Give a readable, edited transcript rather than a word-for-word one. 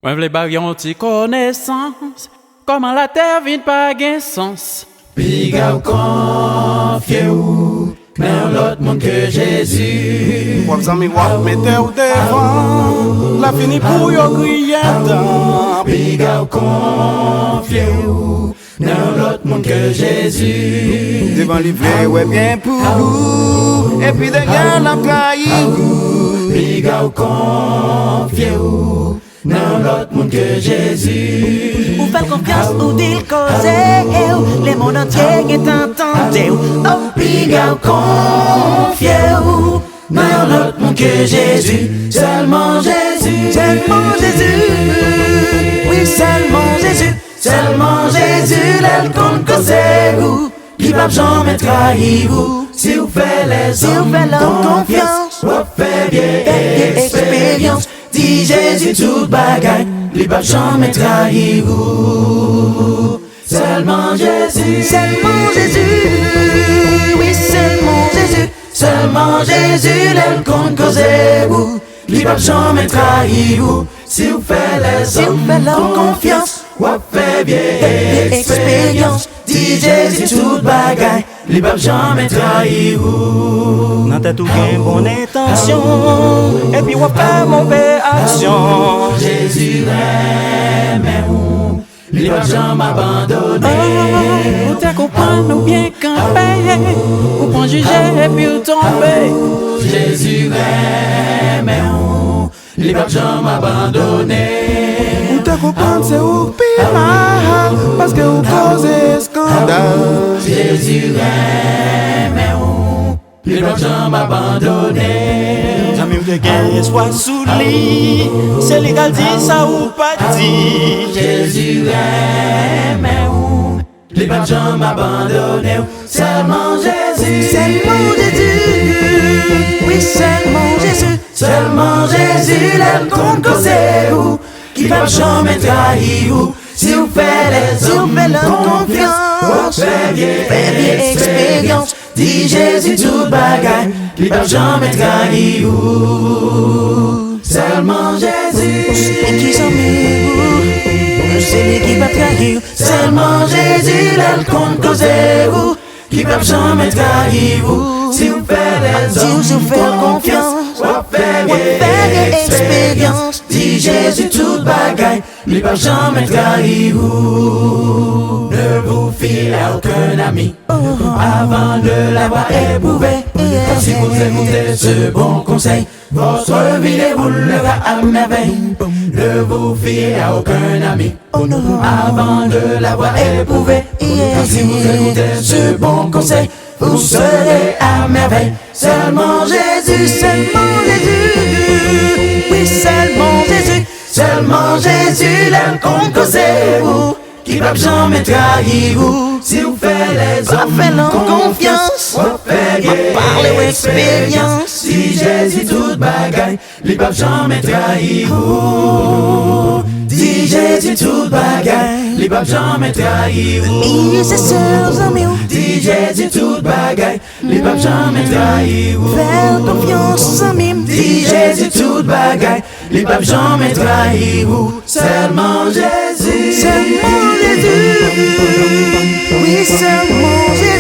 Moi v'le bagyon ti connaissance, comment la terre vient pas gain sens. Piga ou konfye ou, men l'autre monde que Jésus. Wap zami wap mette ou devan, la fini pou yo kriye dan. Piga ou konfye ou, men l'autre monde que Jésus. Devan li vle wè bien pou ou, et puis de gen ap kayou. Piga ou konfye ou, nan l'autre monde que Jésus. Ou fait confiance ou dit cause, les mondes entiers qui t'entendent. Oh, piga ou confié ou, nan l'autre monde que Jésus. Seulement Jésus, Seulement Jésus, oui seulement Jésus, seulement Jésus, l'elle compte cause ou, qui va jamais trahir ou. Si vous faites les hommes confiance, vous faites bien expérience. Dis Jésus tout bagaille, li va jamais trahir ou. Seulement Jésus, oui seulement Jésus, seulement Jésus, l'elle compte cause ou, li va jamais trahir ou. Si vous faites les hommes confiance, vous faites bien expérience. Dis Jésus tout bagaille, li va jamais trahir ou. Nan tête ou gen bonne intention, et puis ou fait mauvaise action. Jésus aime ou, li va jamais abandonner. Ou te comprendre ou bien camper, ou pas juger et puis ou tomber. Jésus aime ou, li va jamais abandonner. Ou te comprendre c'est ou pire, parce que ou cause scandale. Jésus aime ou, li va jamais abandonner. Jamais ou de gen soit sous lit, c'est légal dit ça ou pas dit. Jésus aime ou, li va jamais abandonner. Seulement Jésus, oui seulement Jésus, seulement Jésus, l'aime qu'on cause ou, qui va jamais trahir ou. Si vous faites les hommes confiance, vous faites bien expérience. Dis Jésus tout bagaille, il va jamais trahir ou. Seulement Jésus, et qui s'en met c'est lui qui va trahir. seulement Jésus, l'aime qu'on cause ou, qui va jamais trahir ou. Si vous faites les hommes confiance, vous faites bien expérience. Dis Jésus toute bagaille, il va jamais trahir ou. Ne vous fiez à aucun ami avant de l'avoir éprouvé. Car si vous écoutez ce bon conseil, votre vie déroulera à merveille. Ne vous fiez à aucun ami avant de l'avoir éprouvé. Car si vous écoutez ce bon conseil, vous serez à merveille. Seulement Jésus, oui seulement Jésus, seulement Jésus, l'aime qu'on cause vous, qui va jamais trahir vous. Si vous faites les hommes confiance, vous faites bien expérience. Si Jésus toute bagaille, il va jamais trahir vous. Dis Jésus toute bagaille, il va jamais trahir vous. et ses sœurs amis, Dis Jésus toute bagaille, il va jamais trahir vous. faire confiance amis, Dis Jésus toute bagaille, il va jamais trahir vous. Seulement Jésus, oui seulement Jésus.